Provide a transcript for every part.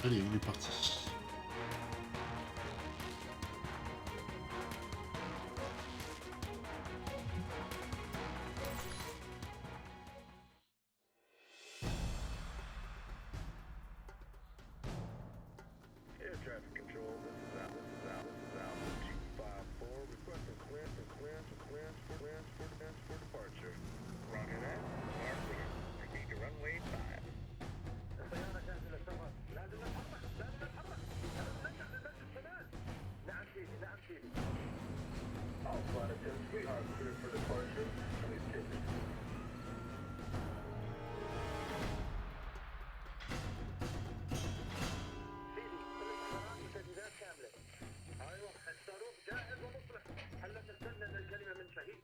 Allez, on est parti. Air traffic control, this is Alpha 254, requesting clearance for departure. Roger that. Are clear. Proceed to runway 5. الطيارة جاهزة للسفر. لازم نتحرك. هذا منجح للمسجد كمان. نعم سيدي. All flight attendants, we are clear for departure. Please take it. ايوه الصاروخ جاهز ومصلح. هلا تستنى ان الكلمه من شهيد.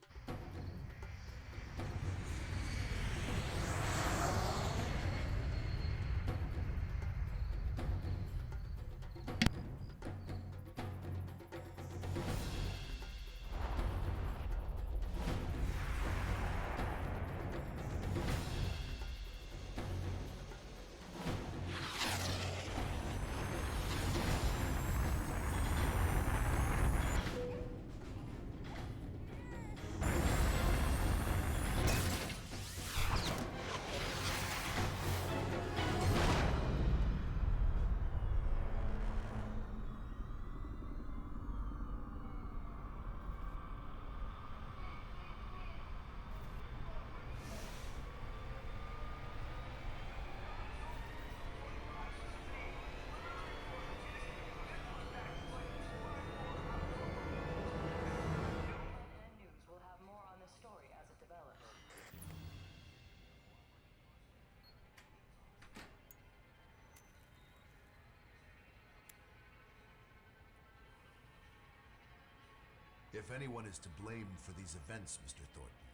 If anyone is to blame for these events, Mr. Thornton,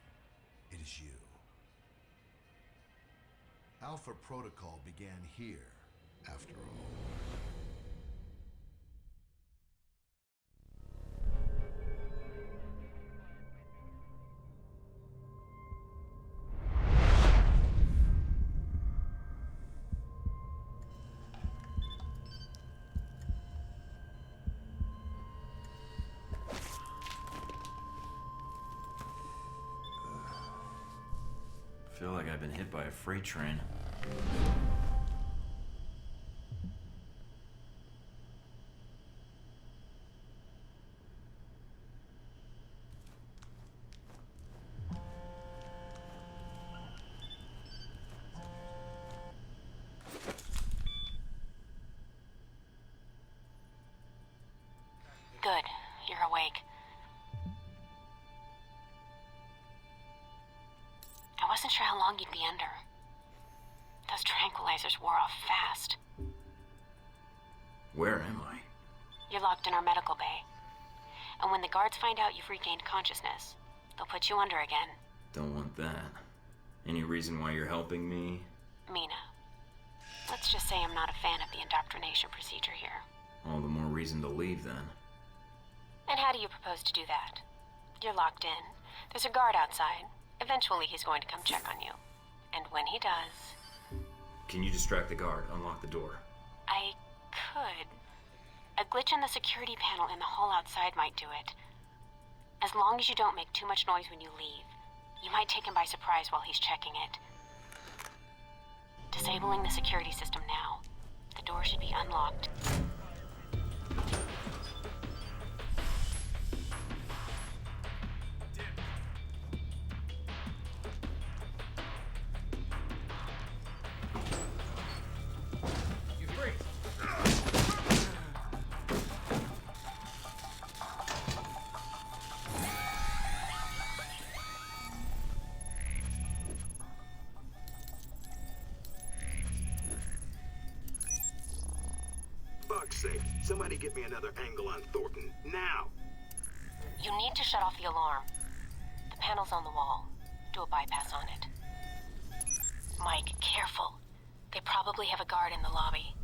it is you. Alpha Protocol began here, after all. I feel like I've been hit by a freight train. Good. You're awake. I wasn't sure how long you'd be under. Those tranquilizers wore off fast. Where am I? You're locked in our medical bay. And when the guards find out you've regained consciousness, they'll put you under again. Don't want that. Any reason why you're helping me? Mina. Let's just say I'm not a fan of the indoctrination procedure here. All the more reason to leave, then. And how do you propose to do that? You're locked in. There's a guard outside. Eventually he's going to come check on you. And when he does... Can you distract the guard? Unlock the door. I could. A glitch in the security panel in the hall outside might do it. As long as you don't make too much noise when you leave, you might take him by surprise while he's checking it. Disabling the security system now. The door should be unlocked. Fuck's sake. Somebody get me another angle on Thornton. Now! You need to shut off the alarm. The panel's on the wall. Do a bypass on it. Mike, careful. They probably have a guard in the lobby.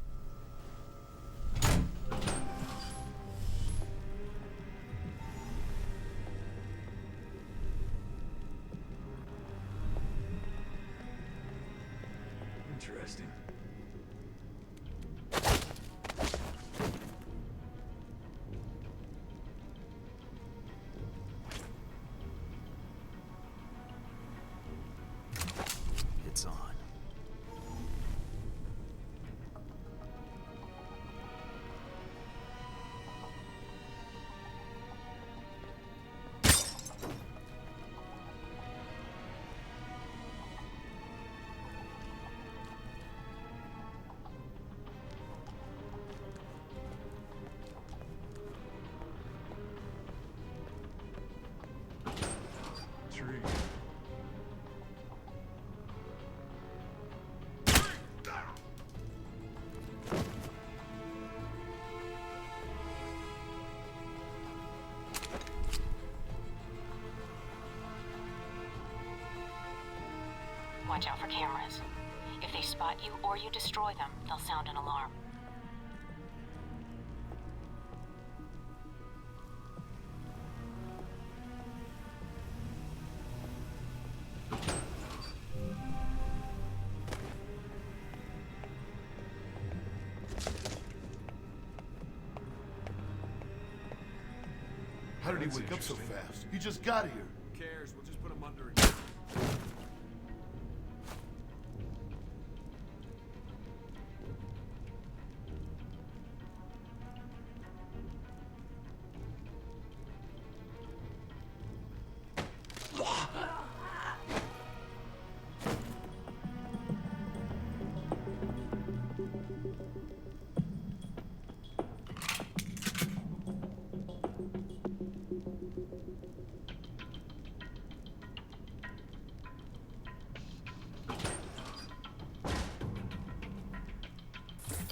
Interesting. Watch out for cameras. If they spot you or you destroy them, they'll sound an alarm. How did he wake up so fast? He just got here. Who cares? We'll just put him under.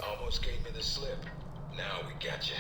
Almost gave me the slip. Now we got you.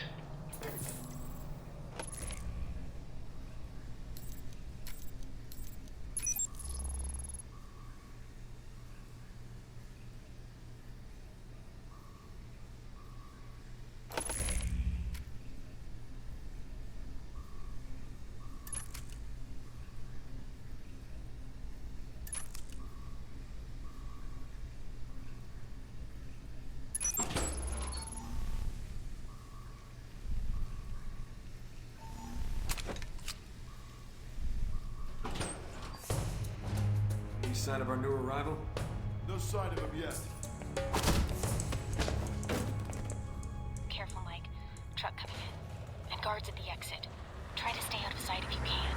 Any sign of our new arrival? No sign of him yet. Careful, Mike. Truck coming in. And guards at the exit. Try to stay out of sight if you can.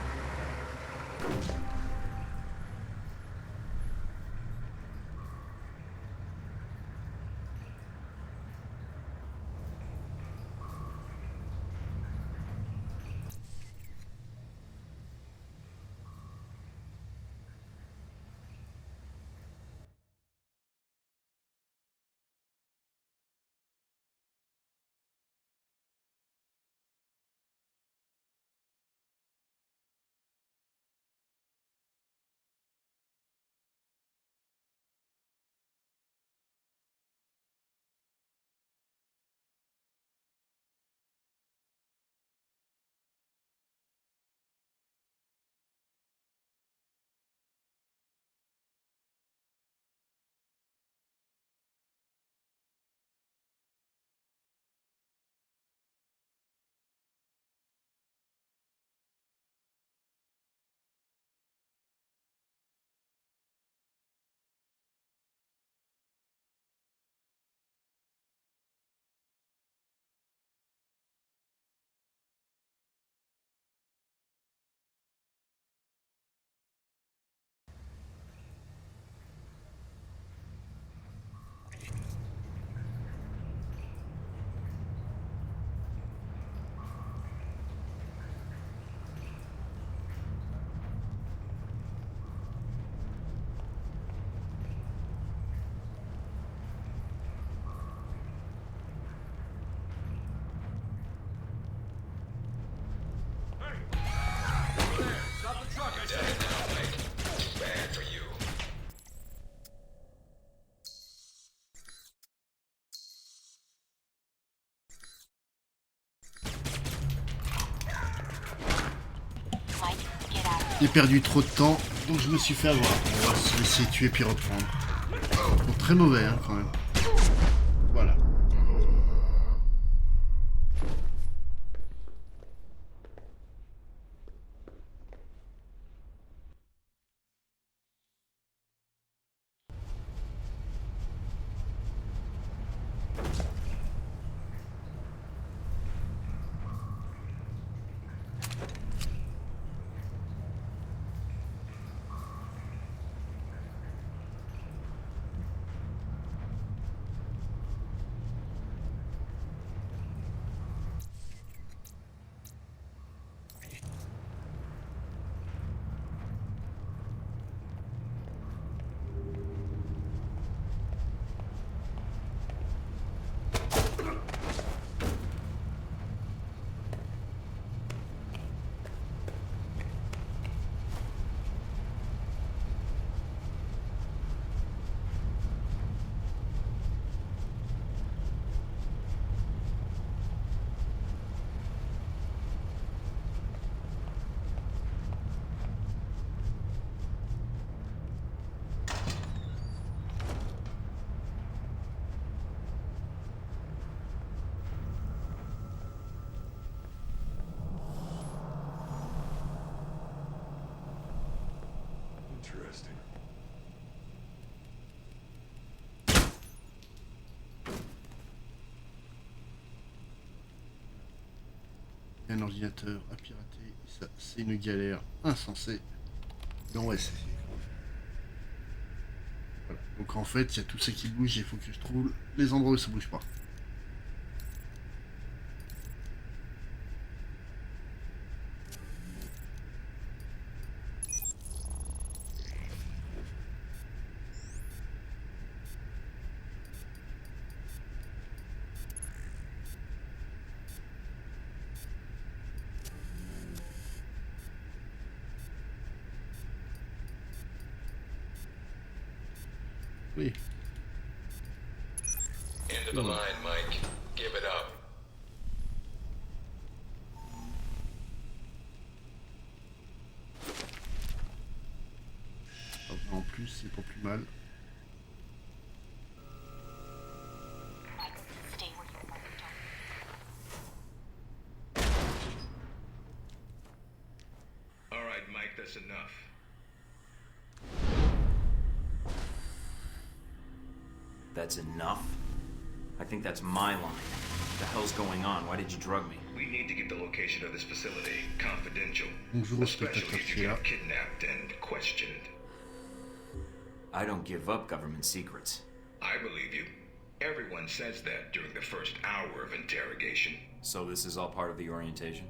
Stop the truck, I Done said! it now, Mike. Too bad for you. Mike, get out. J'ai perdu trop de temps, donc je me suis fait avoir. On va se laisser tuer puis reprendre. Bon, très mauvais, hein, quand même. Voilà. Interesting. Un ordinateur à pirater, ça c'est une galère insensée. Non ouais c'est... Voilà. Donc en fait il y a tout ça qui bouge et il faut que je trouve les endroits où ça bouge pas. Oui. End of the line, Mike. Give it up. En plus c'est pas plus mal. Mike, stay where you are. Don't. All right, Mike, that's enough. That's enough? I think that's my line. What the hell's going on? Why did you drug me? We need to get the location of this facility confidential. Bonjour, Especially spectateur if you qui est là. get kidnapped and questioned. I don't give up government secrets. I believe you. Everyone says that during the first hour of interrogation. So this is all part of the orientation?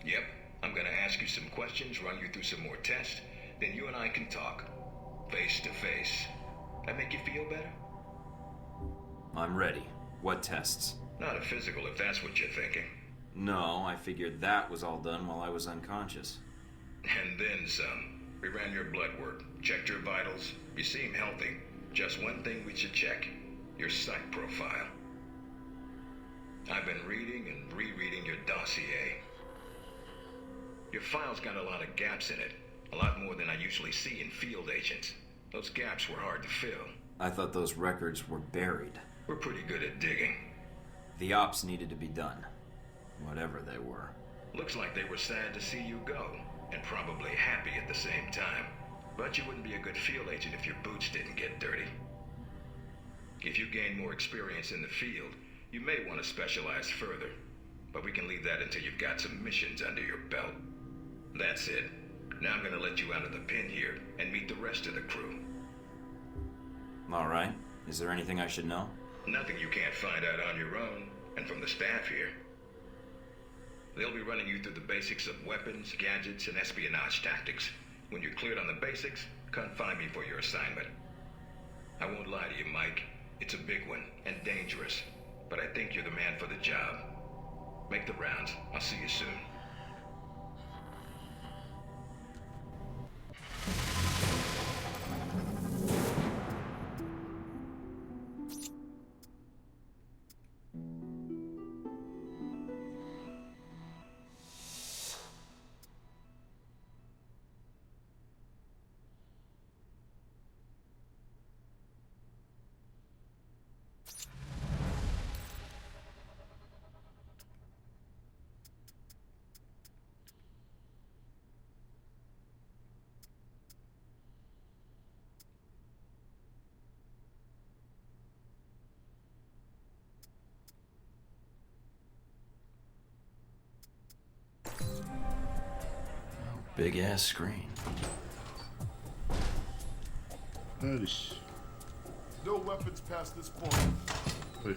Yep. I'm gonna ask you some questions, run you through some more tests, then you and I can talk. Face to face. That make you feel better? I'm ready. What tests? Not a physical, if that's what you're thinking. No, I figured that was all done while I was unconscious. And then some. We ran your blood work, checked your vitals. You seem healthy. Just one thing we should check. Your psych profile. I've been reading and rereading your dossier. Your file's got a lot of gaps in it. A lot more than I usually see in field agents. Those gaps were hard to fill. I thought those records were buried. We're pretty good at digging. The ops needed to be done. Whatever they were. Looks like they were sad to see you go, and probably happy at the same time. But you wouldn't be a good field agent if your boots didn't get dirty. If you gain more experience in the field, you may want to specialize further. But we can leave that until you've got some missions under your belt. That's it. Now I'm gonna let you out of the pen here and meet the rest of the crew. Alright. Is there anything I should know? Nothing you can't find out on your own, and from the staff here. They'll be running you through the basics of weapons, gadgets, and espionage tactics. When you're cleared on the basics, come find me for your assignment. I won't lie to you, Mike. It's a big one, and dangerous. But I think you're the man for the job. Make the rounds. I'll see you soon. Big ass screen. Allez. No weapons past this point. Oui.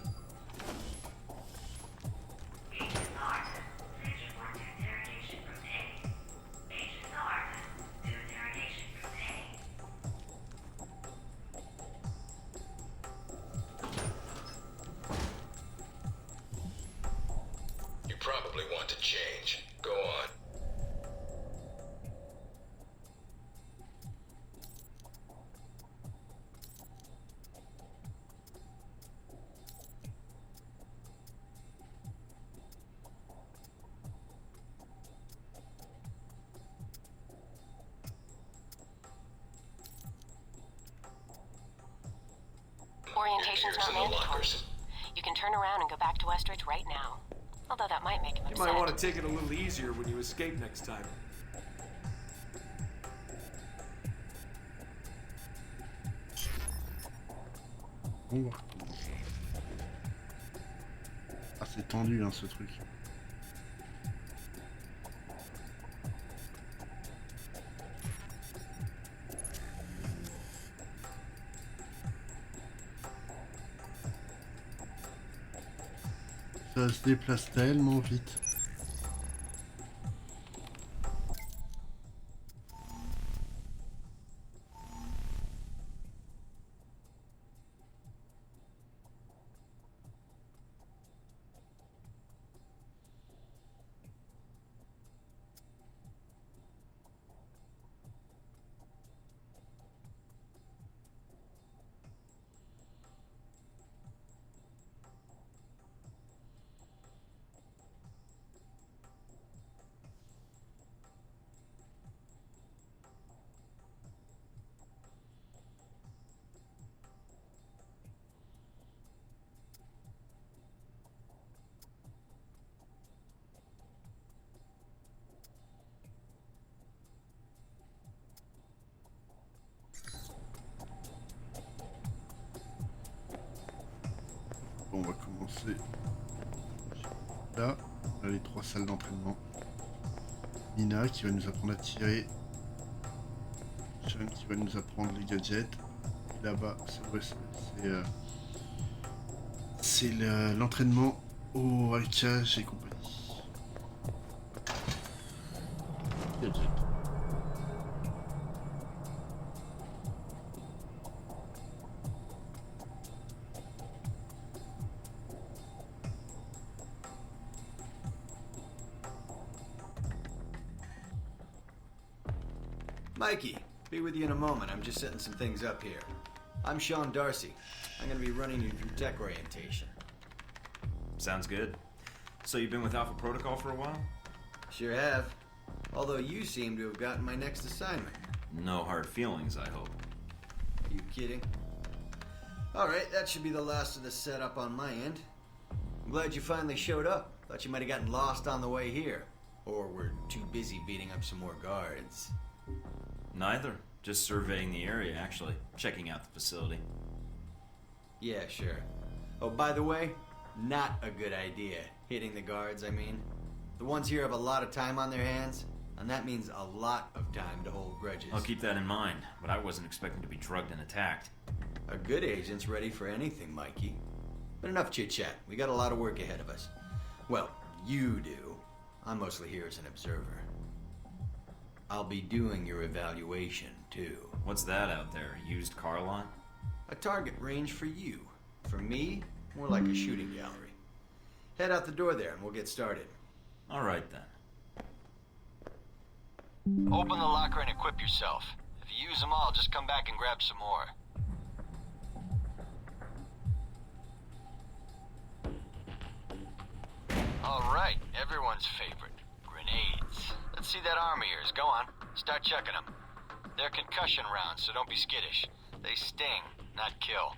You probably want to change. Go on. Orientation's not Here's in the mandatory. lockers. You can turn around and go back to Westridge right now. Although that might make him You upset. might want to take it a little easier when you escape next time. Allons voir. Ah, c'est tendu, hein, ce truc. Ça se déplace tellement vite. Bon, on va commencer là. On a les 3 salles d'entraînement. Nina qui va nous apprendre à tirer. Sean qui va nous apprendre les gadgets. Et là-bas, c'est l'entraînement au hackage et compagnie. Gadget. Mikey, be with you in a moment. I'm just setting some things up here. I'm Sean Darcy. I'm gonna be running you through tech orientation. Sounds good. So you've been with Alpha Protocol for a while? Sure have. Although you seem to have gotten my next assignment. No hard feelings, I hope. You kidding? Alright, that should be the last of the setup on my end. I'm glad you finally showed up. Thought you might have gotten lost on the way here. Or were too busy beating up some more guards. Neither. Just surveying the area, actually. Checking out the facility. Yeah, sure. Oh, by the way, not a good idea. Hitting the guards, I mean. The ones here have a lot of time on their hands, and that means a lot of time to hold grudges. I'll keep that in mind, but I wasn't expecting to be drugged and attacked. A good agent's ready for anything, Mikey. But enough chit-chat. We got a lot of work ahead of us. Well, you do. I'm mostly here as an observer. I'll be doing your evaluation, too. What's that out there? A used car lot? A target range for you. For me, more like a shooting gallery. Head out the door there and we'll get started. All right, then. Open the locker and equip yourself. If you use them all, just come back and grab some more. All right, everyone's favorite. Grenades. Let's see that arm of yours. Go on. Start chucking them. They're concussion rounds, so don't be skittish. They sting, not kill.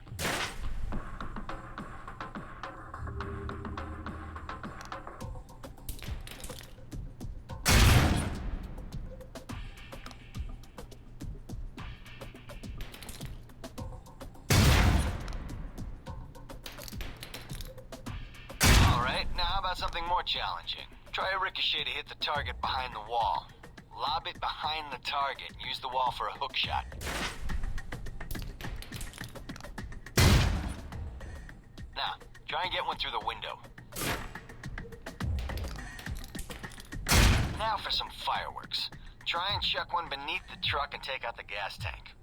All right, now how about something more challenging? Try a ricochet to hit the target behind the wall. Lob it behind the target and use the wall for a hook shot. Now, try and get one through the window. Now for some fireworks. Try and chuck one beneath the truck and take out the gas tank.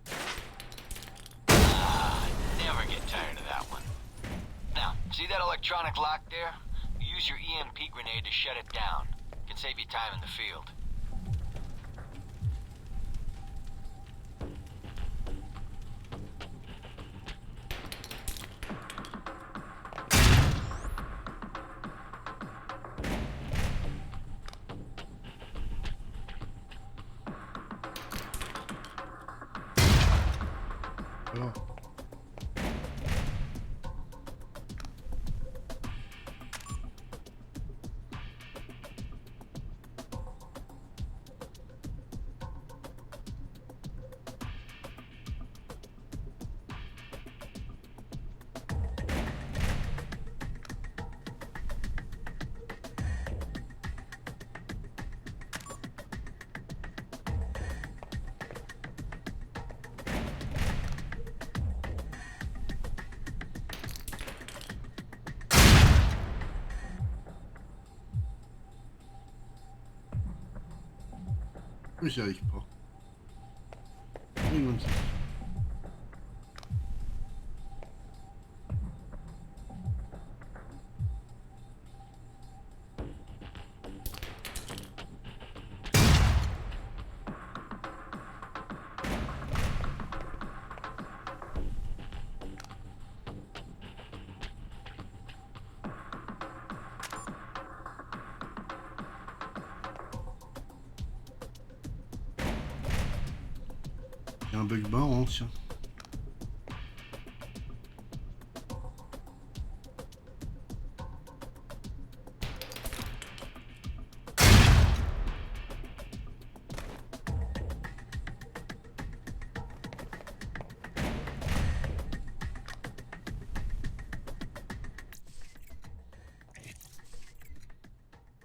Ah, never get tired of that one. Now, see that electronic lock there? Use your EMP grenade to shut it down. It can save you time in the field. Alors. Pourquoi j'y arrive pas? Oui, comme ça. Il y a un bug marrant, tiens.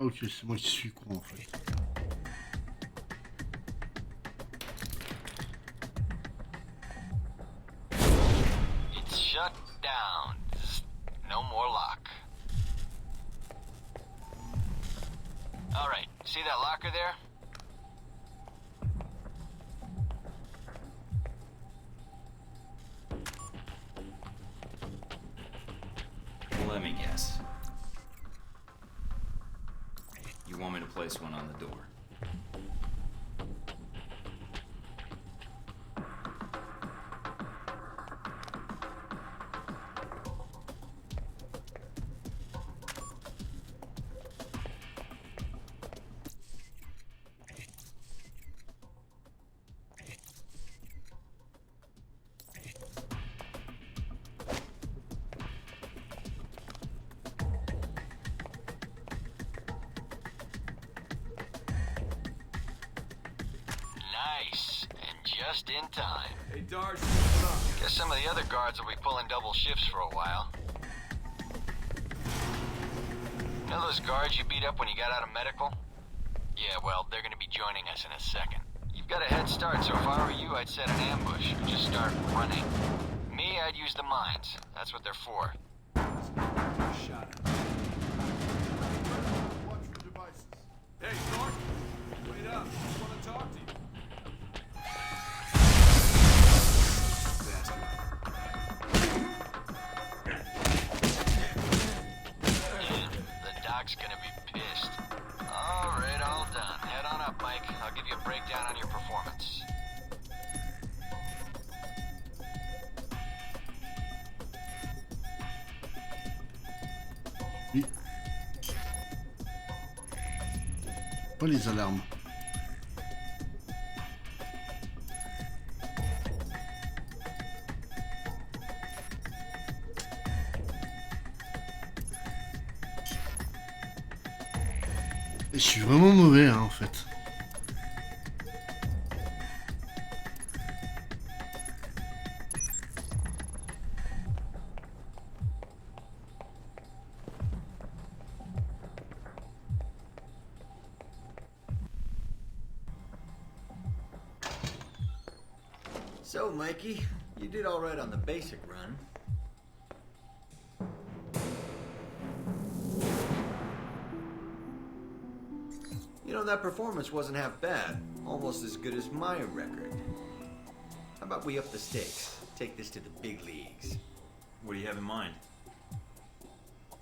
Ok, c'est moi qui suis con en fait. It's shut down. No more lock. Alright, see that locker there? Let me guess. You want me to place one on the door? Nice, and just in time. Hey, Darsh, what up? Guess some of the other guards will be pulling double shifts for a while. You know those guards you beat up when you got out of medical? Yeah, well, they're gonna be joining us in a second. You've got a head start, so if I were you, I'd set an ambush and just start running. Me, I'd use the mines. That's what they're for. Shot it. Watch for devices. Hey, Darsh! Wait up. I want to talk to you. The doc's gonna be pissed. Alright, all done. Head on up, Mike. I'll give you a breakdown on your performance. Oui. Pas les alarmes. Et je suis vraiment mauvais hein, en fait. So, Mikey, you did all right on the basic run. You know, that performance wasn't half bad. Almost as good as my record. How about we up the stakes? Take this to the big leagues. What do you have in mind?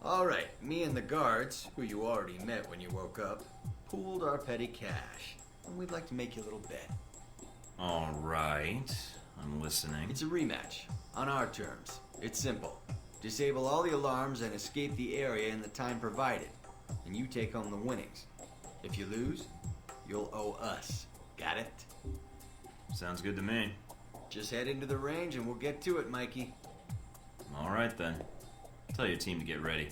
All right, me and the guards, who you already met when you woke up, pooled our petty cash. And we'd like to make you a little bet. All right. I'm listening. It's a rematch, on our terms. It's simple. Disable all the alarms and escape the area in the time provided. And you take home the winnings. If you lose, you'll owe us. Got it? Sounds good to me. Just head into the range and we'll get to it, Mikey. All right, then. Tell your team to get ready.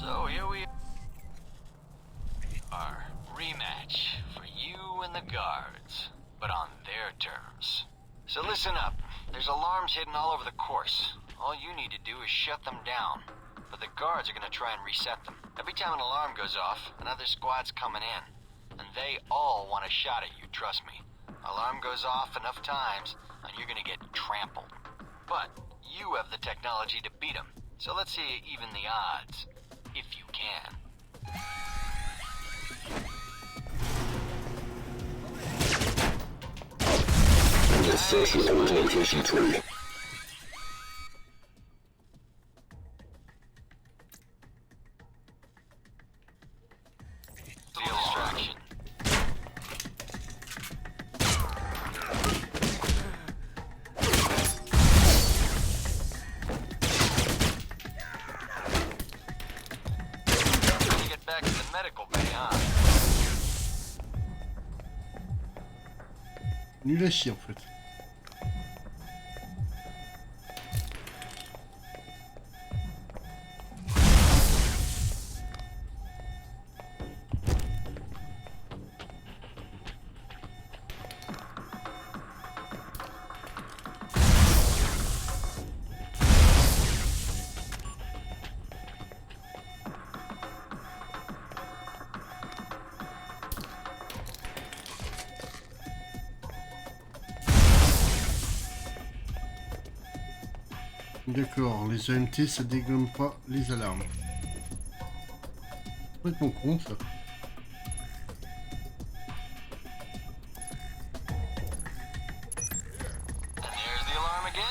So here we are. Rematch for you and the guards, but on their terms. So listen up. There's alarms hidden all over the course. All you need to do is shut them down. But the guards are gonna try and reset them. Every time an alarm goes off, another squad's coming in. And they all want a shot at you, trust me. Alarm goes off enough times, and you're gonna get trampled. But you have the technology to beat them. So let's see you even the odds. If you can. Delta 6 report location 3. Distraction. Get back to the medical bay, huh? Nul à chier en fait. D'accord, les AMT ça dégomme pas les alarmes. C'est complètement con ça. And there's the alarm again.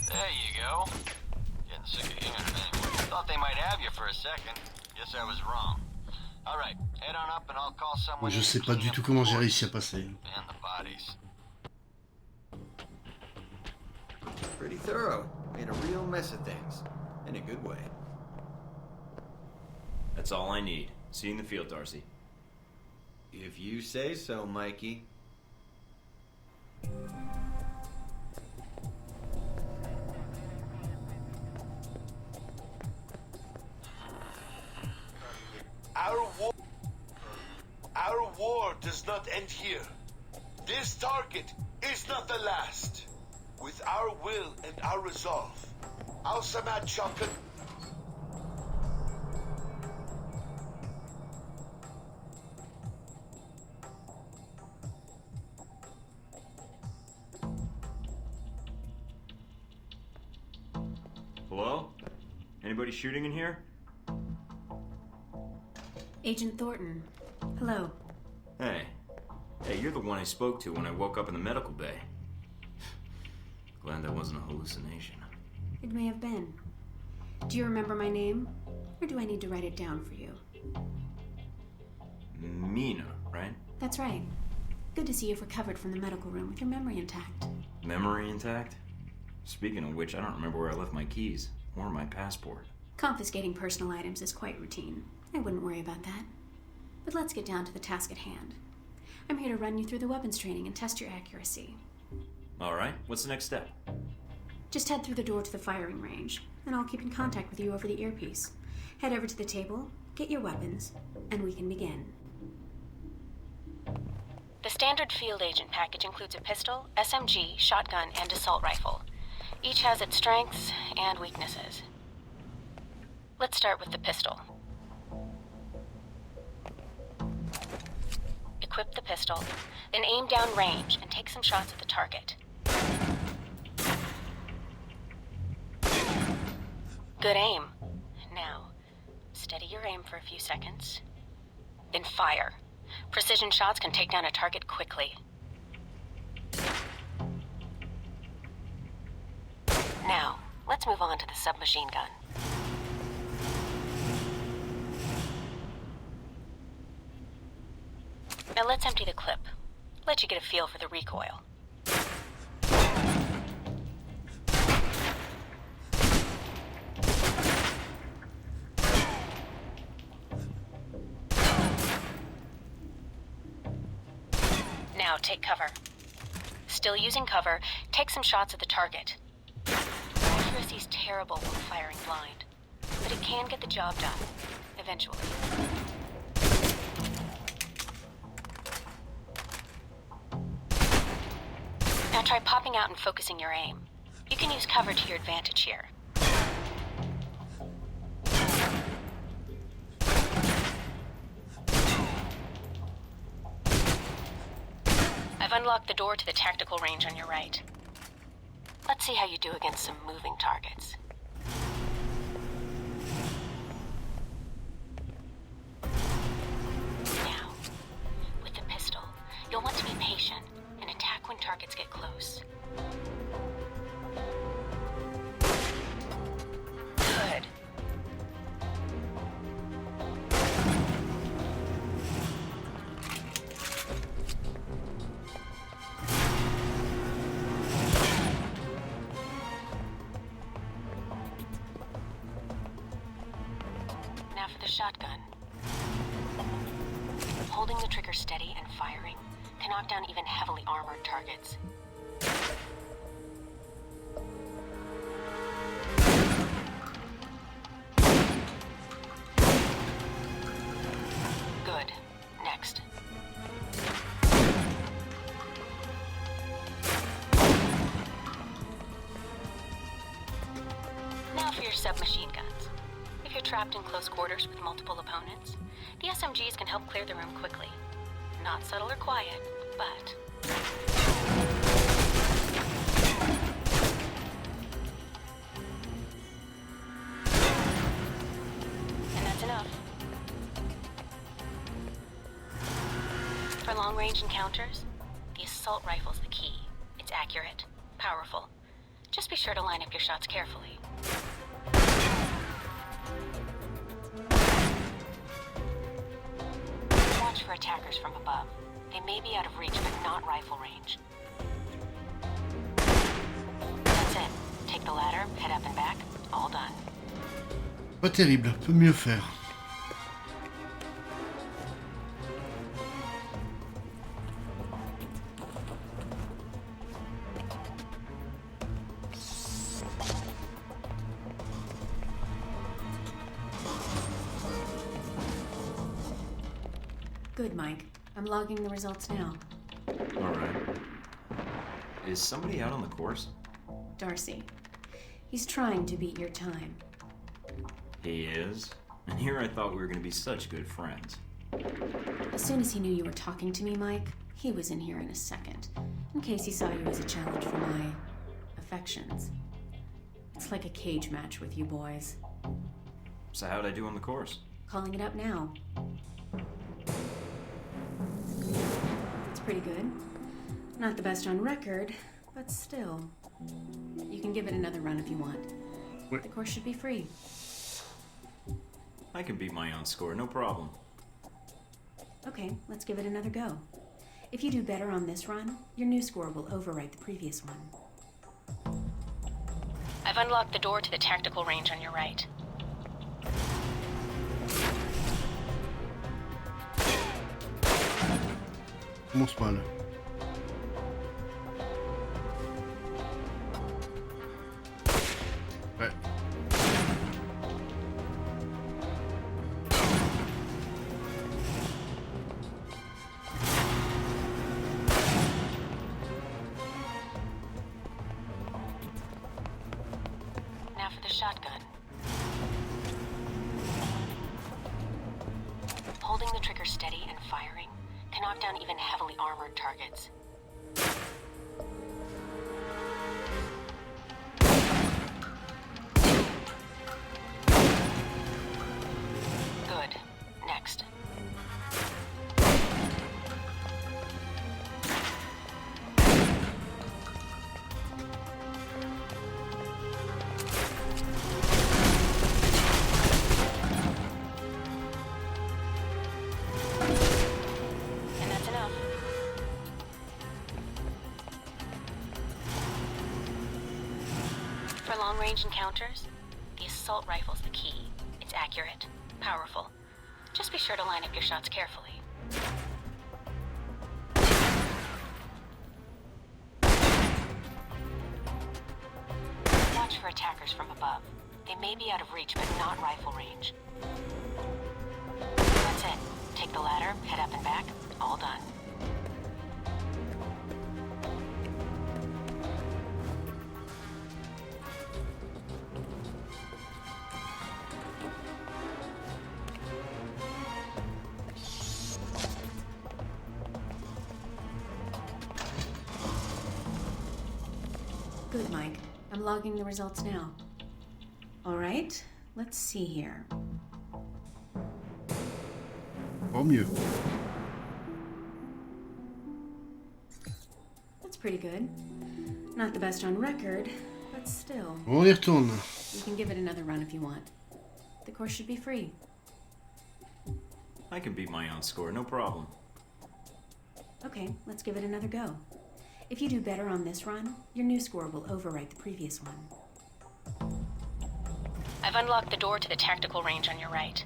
There you go. Getting sick of hearing it anyway. Thought they might have you for a second. Guess I was wrong. All right, head on up and I'll call someone. Je sais pas du tout comment j'ai réussi à passer. And the bodies. Pretty thorough. Made a real mess of things. In a good way. That's all I need. See you in the field, Darcy. If you say so, Mikey. Our war does not end here. This target is not the last. With our will and our resolve, Al Samad Shotgun. Hello? Anybody shooting in here? Agent Thornton. Hello. Hey. Hey, you're the one I spoke to when I woke up in the medical bay. Glad that wasn't a hallucination. It may have been. Do you remember my name? Or do I need to write it down for you? Mina, right? That's right. Good to see you've recovered from the medical room with your memory intact. Memory intact? Speaking of which, I don't remember where I left my keys or my passport. Confiscating personal items is quite routine. I wouldn't worry about that. But let's get down to the task at hand. I'm here to run you through the weapons training and test your accuracy. All right, what's the next step? Just head through the door to the firing range, and I'll keep in contact with you over the earpiece. Head over to the table, get your weapons, and we can begin. The standard field agent package includes a pistol, SMG, shotgun, and assault rifle. Each has its strengths and weaknesses. Let's start with the pistol. Equip the pistol, then aim down range and take some shots at the target. Good aim. Now, steady your aim for a few seconds. Then fire. Precision shots can take down a target quickly. Now, let's move on to the submachine gun. Now let's empty the clip. Let you get a feel for the recoil. Now take cover. Still using cover, take some shots at the target. Accuracy's terrible when firing blind, but it can get the job done, eventually. Now try popping out and focusing your aim. You can use cover to your advantage here. I've unlocked the door to the tactical range on your right. Let's see how you do against some moving targets. Now, with the pistol, you'll want to be patient and attack when targets get close. Good. Now for the shotgun. Holding the trigger steady and firing can knock down even heavily armored targets. Good. Next. Now for your submachine guns. If you're trapped in close quarters with multiple opponents, the SMGs can help clear the room quickly. Not subtle or quiet, but... And that's enough. For long-range encounters, the assault rifle's the key. It's accurate, powerful. Just be sure to line up your shots carefully. Watch for attackers from above. They may be out of reach, but not rifle range. That's it. Take the ladder, head up and back. All done. Pas terrible, peut mieux faire. Good, Mike. I'm logging the results now. Alright. Is somebody out on the course? Darcy. He's trying to beat your time. He is? And here I thought we were going to be such good friends. As soon as he knew you were talking to me, Mike, he was in here in a second, in case he saw you as a challenge for my affections. It's like a cage match with you boys. So how'd I do on the course? Calling it up now. It's pretty good. Not the best on record, but still. You can give it another run if you want. Wait. The course should be free. I can beat my own score, no problem. Okay, let's give it another go. If you do better on this run, your new score will overwrite the previous one. I've unlocked the door to the tactical range on your right. Commence mal. Ouais. Now for the shotgun. Holding the trigger steady and firing can knock down even heavily armored targets. Good. Next. And that's enough. For long-range encounters, the assault rifle's the key. It's accurate, powerful. Just be sure to line up your shots carefully. Watch for attackers from above. They may be out of reach, but not rifle range. That's it. Take the ladder, head up and back. All done. Good, Mike. I'm logging the results now. All right, let's see here. Au mieux. That's pretty good. Not the best on record, but still. On y retourne. You can give it another run if you want. The course should be free. I can beat my own score, no problem. Okay, let's give it another go. If you do better on this run, your new score will overwrite the previous one. I've unlocked the door to the tactical range on your right.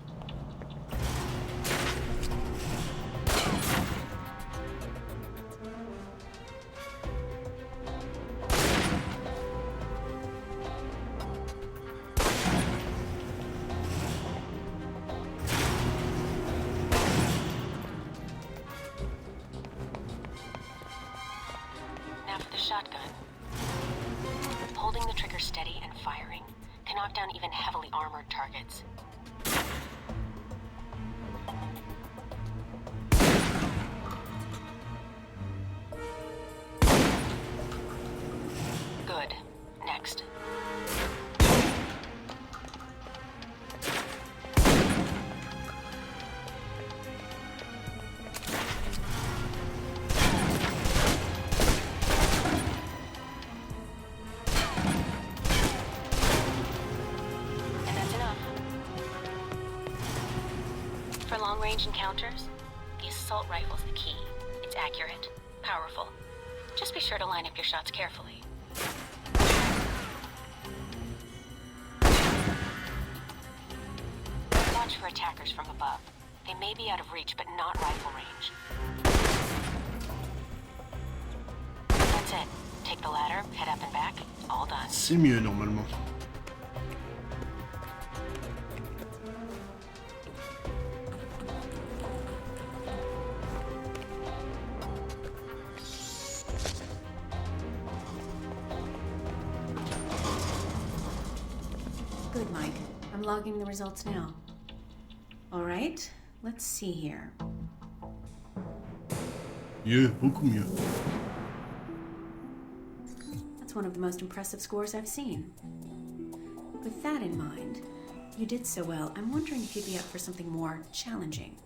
Now for the shotgun. Holding the trigger steady and firing can knock down even heavily armored targets. Good. Next. And that's enough. For long-range encounters, the assault rifle's the key. It's accurate, powerful. Just be sure to line up your shots carefully. Watch for attackers from above. They may be out of reach, but not rifle range. That's it. Take the ladder, head up and back. All done. C'est mieux normalement. Good, Mike. I'm logging the results now. All right, let's see here. Mieux, beaucoup mieux. That's one of the most impressive scores I've seen. With that in mind, you did so well, I'm wondering if you'd be up for something more challenging.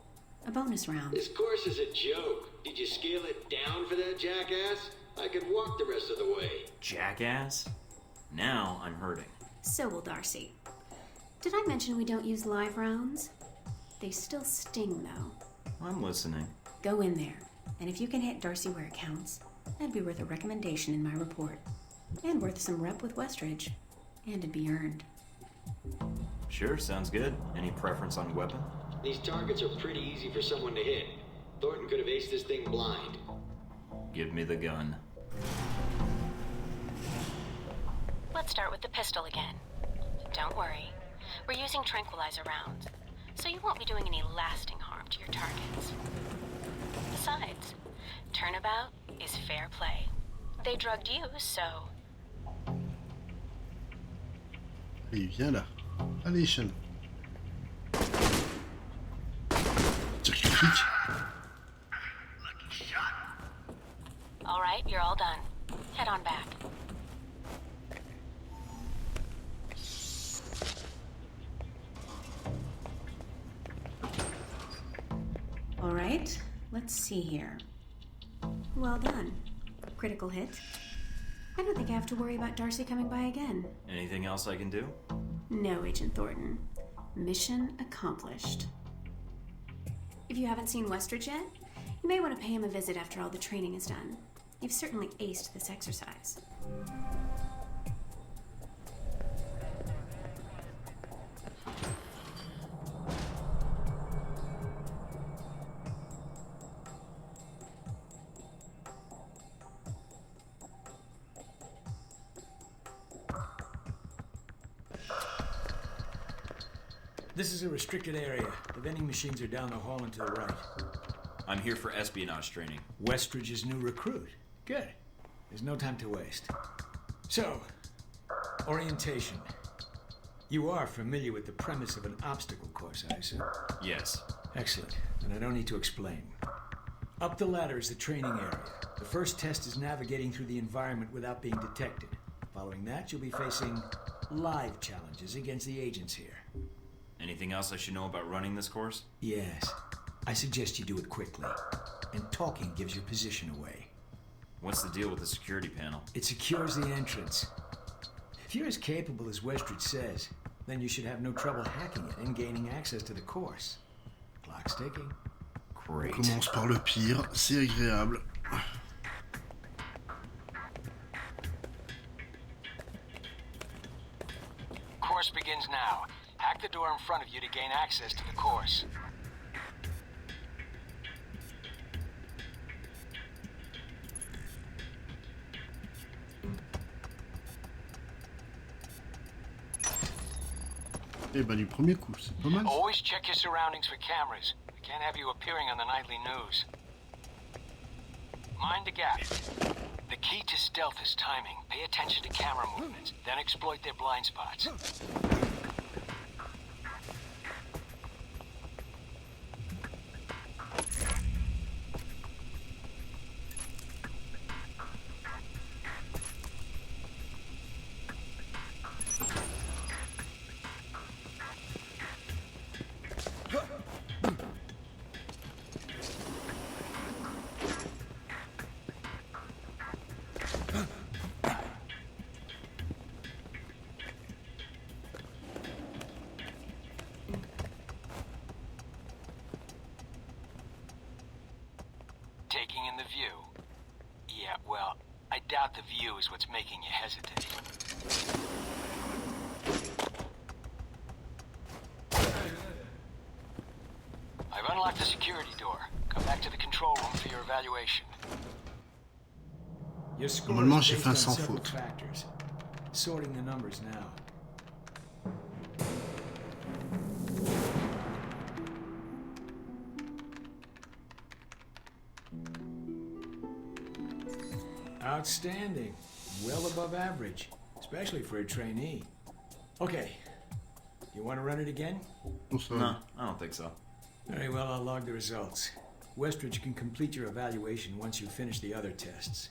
A bonus round. This course is a joke. Did you scale it down for that jackass? I could walk the rest of the way. Jackass? Now I'm hurting. So will Darcy. Did I mention we don't use live rounds? They still sting, though. I'm listening. Go in there, and if you can hit Darcy where it counts, that'd be worth a recommendation in my report. And worth some rep with Westridge. And it'd be earned. Sure, sounds good. Any preference on weapon? These targets are pretty easy for someone to hit. Thornton could have aced this thing blind. Give me the gun. Let's start with the pistol again. Don't worry. We're using tranquilizer rounds, so you won't be doing any lasting harm to your targets. Besides, turnabout is fair play. They drugged you, so... Allez, viens là. Allez, Sean. Circuit critique. All right, you're all done. Head on back. All right, let's see here. Well done. Critical hit. I don't think I have to worry about Darcy coming by again. Anything else I can do? No, Agent Thornton. Mission accomplished. If you haven't seen Westridge yet, you may want to pay him a visit after all the training is done. You've certainly aced this exercise. This is a restricted area. The vending machines are down the hall and to the right. I'm here for espionage training. Westridge's new recruit. Good. There's no time to waste. So, orientation. You are familiar with the premise of an obstacle course, I assume? Yes. Excellent. Then I don't need to explain. Up the ladder is the training area. The first test is navigating through the environment without being detected. Following that, you'll be facing live challenges against the agents here. Anything else I should know about running this course? Yes. I suggest you do it quickly. And talking gives your position away. What's the deal with the security panel? It secures the entrance. If you're as capable as Westridge says, then you should have no trouble hacking it and gaining access to the course. Clock's ticking. Great. On commence par le pire, c'est agréable. Course begins now. Hack the door in front of you to gain access to the course. Eh ben du premier coup, c'est pas mal. Always check your surroundings for cameras. We can't have you appearing on the nightly news. Mind the gap. The key to stealth is timing. Pay attention to camera movements, then exploit their blind spots. Taking in the view? Yeah, well, I doubt the view is what's making you hesitate. I've unlocked the security door. Come back to the control room for your evaluation. Your score Normalement, is j'ai based fait un on sans several faute. factors. Sorting the numbers now. Outstanding. Well above average, especially for a trainee. Okay. You want to run it again? No, I don't think so. Very well, I'll log the results. Westridge can complete your evaluation once you finish the other tests.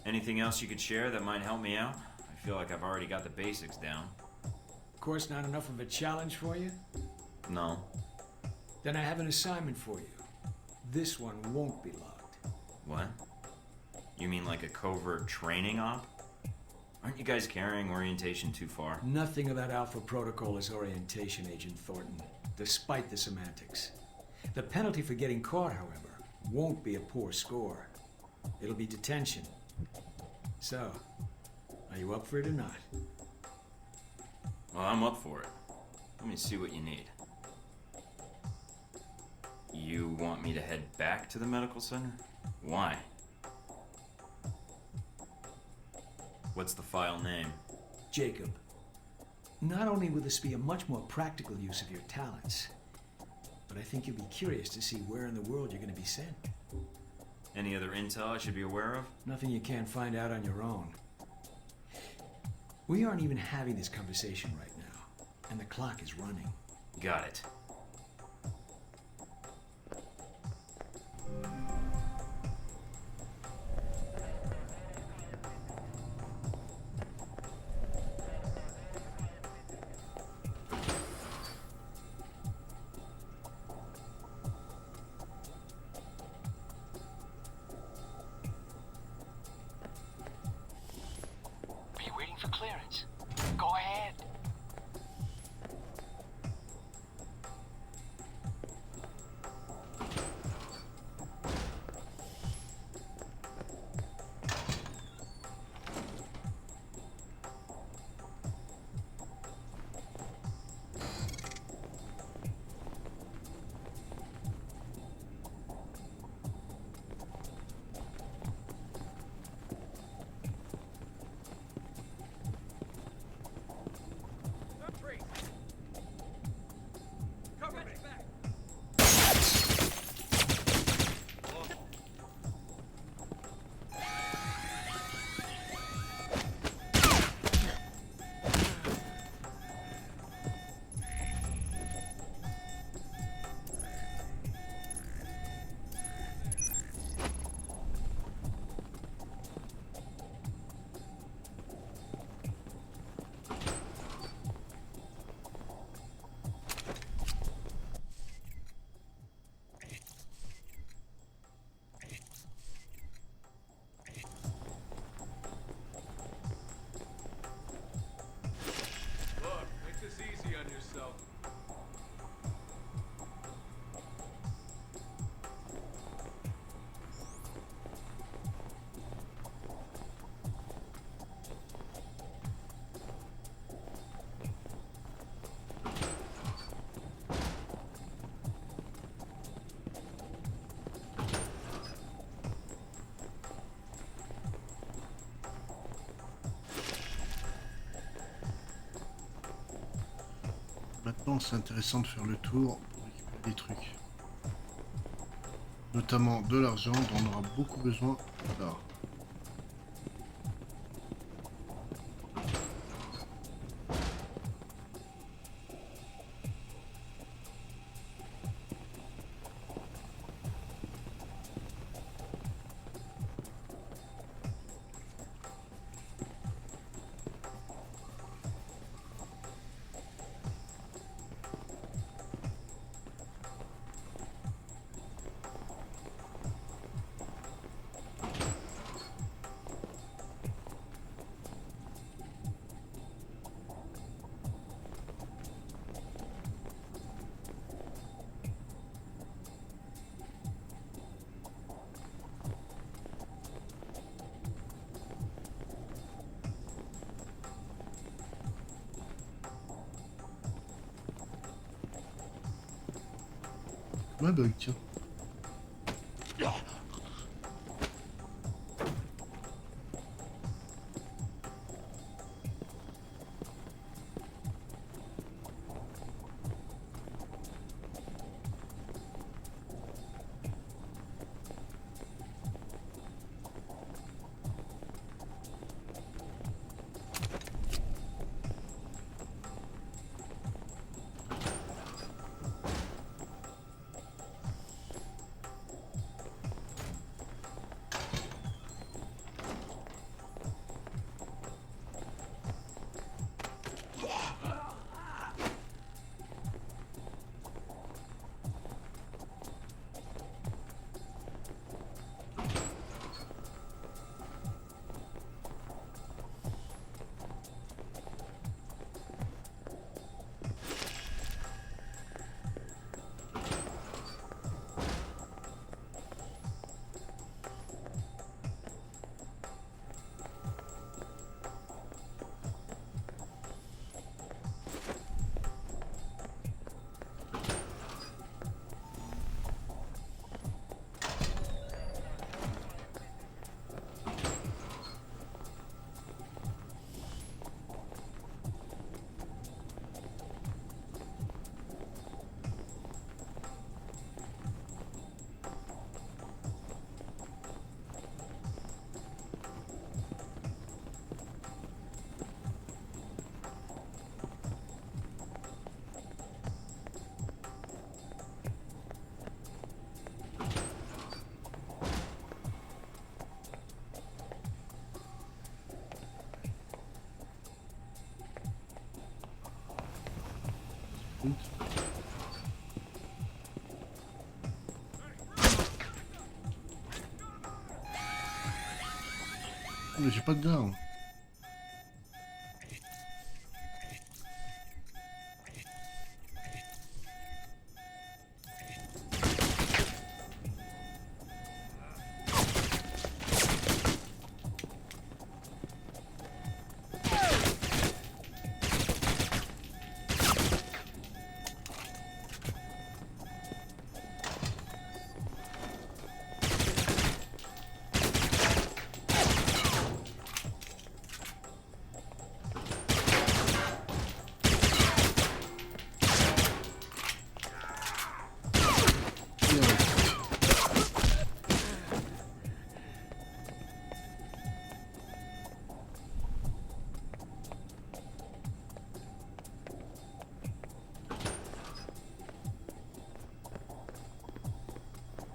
Anything else you could share that might help me out? I feel like I've already got the basics down. Of course, not enough of a challenge for you? No. Then I have an assignment for you. This one won't be logged. What? You mean like a covert training op? Aren't you guys carrying orientation too far? Nothing about Alpha Protocol is orientation, Agent Thornton, despite the semantics. The penalty for getting caught, however, won't be a poor score. It'll be detention. So, are you up for it or not? Well, I'm up for it. Let me see what you need. You want me to head back to the medical center? Why? What's the file name? Jacob. Not only will this be a much more practical use of your talents, but I think you'll be curious to see where in the world you're going to be sent. Any other intel I should be aware of? Nothing you can't find out on your own. We aren't even having this conversation right now, and the clock is running. Got it. Are you waiting for clearance? Go ahead. Non, c'est intéressant de faire le tour pour récupérer des trucs. Notamment de l'argent dont on aura beaucoup besoin plus tard. Ouais, bug, tiens. Mais j'ai pas de garde.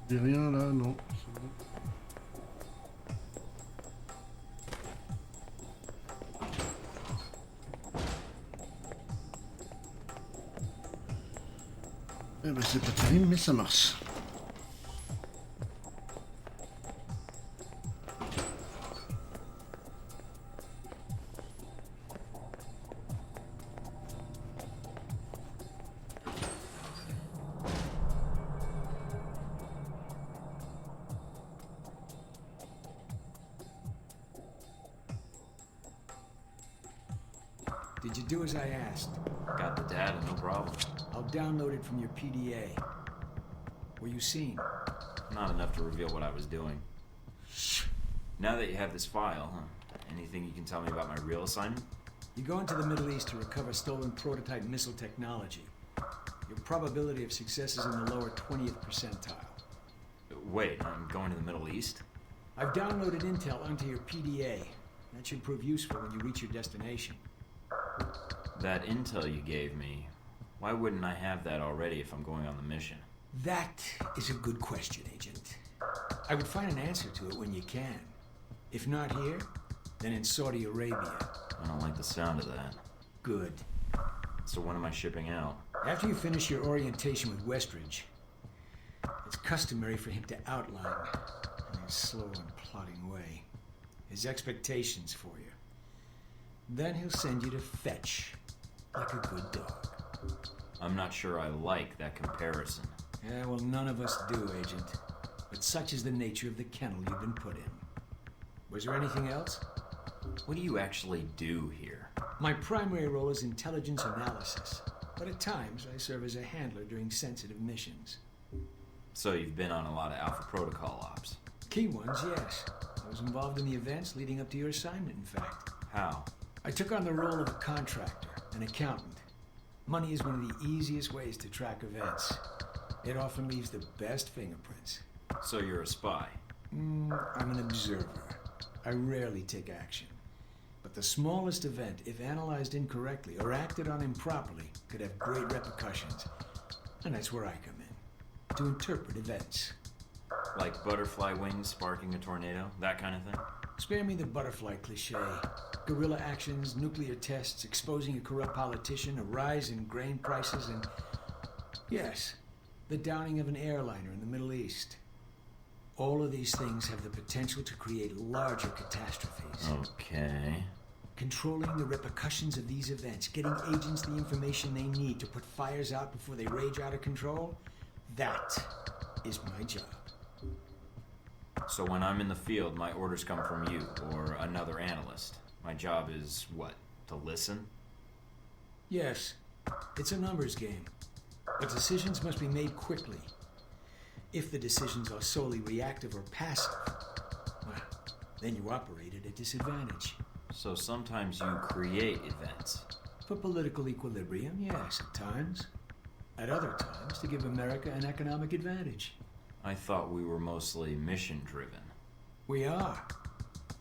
J'ai rien là, non. C'est bon. Eh ben c'est pas terrible, mais ça marche. Did you do as I asked? Got the data, no problem. I'll download it from your PDA. Were you seen? Not enough to reveal what I was doing. Now that you have this file, anything you can tell me about my real assignment? You go into the Middle East to recover stolen prototype missile technology. Your probability of success is in the lower 20th percentile. Wait, I'm going to the Middle East? I've downloaded intel onto your PDA. That should prove useful when you reach your destination. That intel you gave me, why wouldn't I have that already if I'm going on the mission? That is a good question, Agent. I would find an answer to it when you can. If not here, then in Saudi Arabia. I don't like the sound of that. Good. So when am I shipping out? After you finish your orientation with Westridge, it's customary for him to outline, in a slow and plodding way, his expectations for you. Then he'll send you to fetch, like a good dog. I'm not sure I like that comparison. Yeah, well, none of us do, Agent. But such is the nature of the kennel you've been put in. Was there anything else? What do you actually do here? My primary role is intelligence analysis, but at times I serve as a handler during sensitive missions. So you've been on a lot of Alpha Protocol ops? Key ones, yes. I was involved in the events leading up to your assignment, in fact. How? I took on the role of a contractor, an accountant. Money is one of the easiest ways to track events. It often leaves the best fingerprints. So you're a spy? I'm an observer. I rarely take action. But the smallest event, if analyzed incorrectly or acted on improperly, could have great repercussions. And that's where I come in, to interpret events. Like butterfly wings sparking a tornado? That kind of thing? Spare me the butterfly cliche. Guerrilla actions, nuclear tests, exposing a corrupt politician, a rise in grain prices, and... yes, the downing of an airliner in the Middle East. All of these things have the potential to create larger catastrophes. Okay. Controlling the repercussions of these events, getting agents the information they need to put fires out before they rage out of control, that is my job. So when I'm in the field, my orders come from you, or another analyst. My job is, what, to listen? Yes, it's a numbers game. But decisions must be made quickly. If the decisions are solely reactive or passive, well, then you operate at a disadvantage. So sometimes you create events. For political equilibrium, yes, at times. At other times, to give America an economic advantage. I thought we were mostly mission-driven. We are.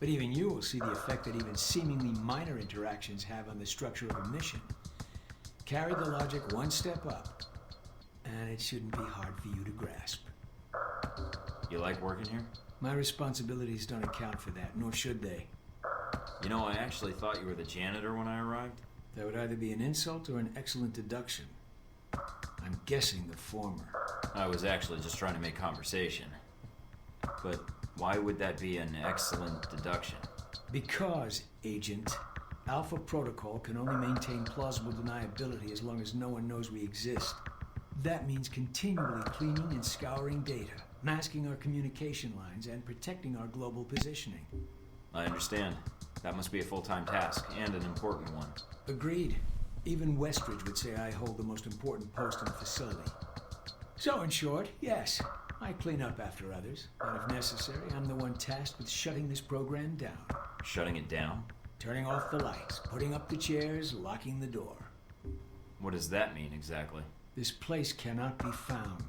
But even you will see the effect that even seemingly minor interactions have on the structure of a mission. Carry the logic one step up, and it shouldn't be hard for you to grasp. You like working here? My responsibilities don't account for that, nor should they. You know, I actually thought you were the janitor when I arrived. That would either be an insult or an excellent deduction. I'm guessing the former. I was actually just trying to make conversation. But why would that be an excellent deduction? Because, Agent, Alpha Protocol can only maintain plausible deniability as long as no one knows we exist. That means continually cleaning and scouring data, masking our communication lines, and protecting our global positioning. I understand. That must be a full-time task, and an important one. Agreed. Even Westridge would say I hold the most important post in the facility. So, in short, yes, I clean up after others, and if necessary, I'm the one tasked with shutting this program down. Shutting it down? Turning off the lights, putting up the chairs, locking the door. What does that mean, exactly? This place cannot be found.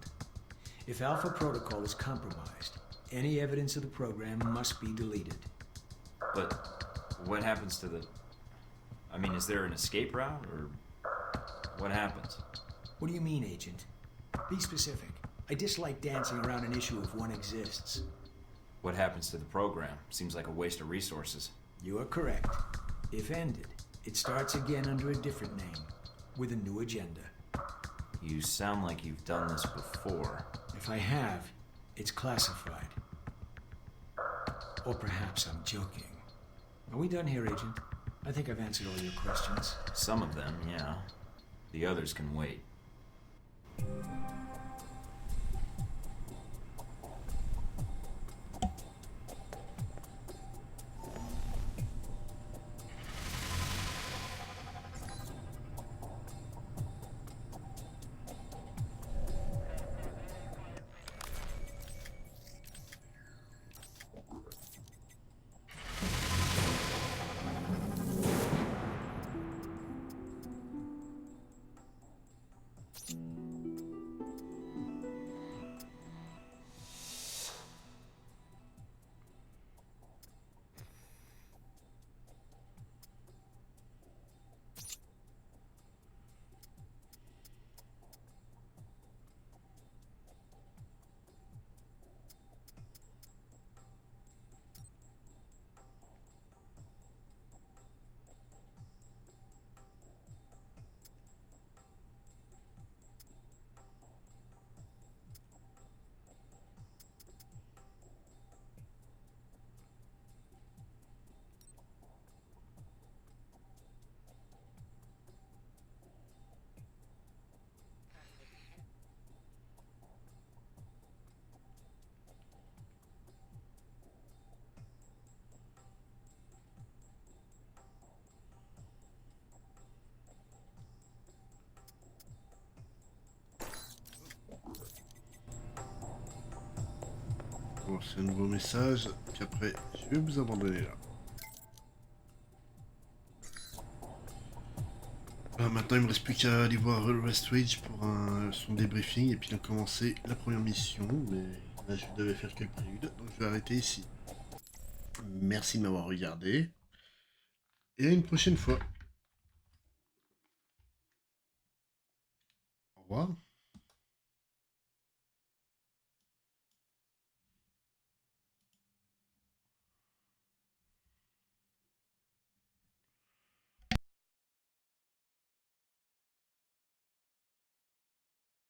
If Alpha Protocol is compromised, any evidence of the program must be deleted. But what happens to the... I mean, is there an escape route, or what happens? What do you mean, Agent? Be specific. I dislike dancing around an issue if one exists. What happens to the program? Seems like a waste of resources. You are correct. If ended, it starts again under a different name, with a new agenda. You sound like you've done this before. If I have, it's classified. Or perhaps I'm joking. Are we done here, Agent? I think I've answered all your questions. Some of them, yeah. The others can wait. lancer un nouveau message, puis après, je vais vous abandonner là. Maintenant, il me reste plus qu'à aller voir Westwage pour son débriefing et puis de commencer la première mission. Mais là, je devais faire quelques préludes, donc je vais arrêter ici. Merci de m'avoir regardé. Et à une prochaine fois. Au revoir.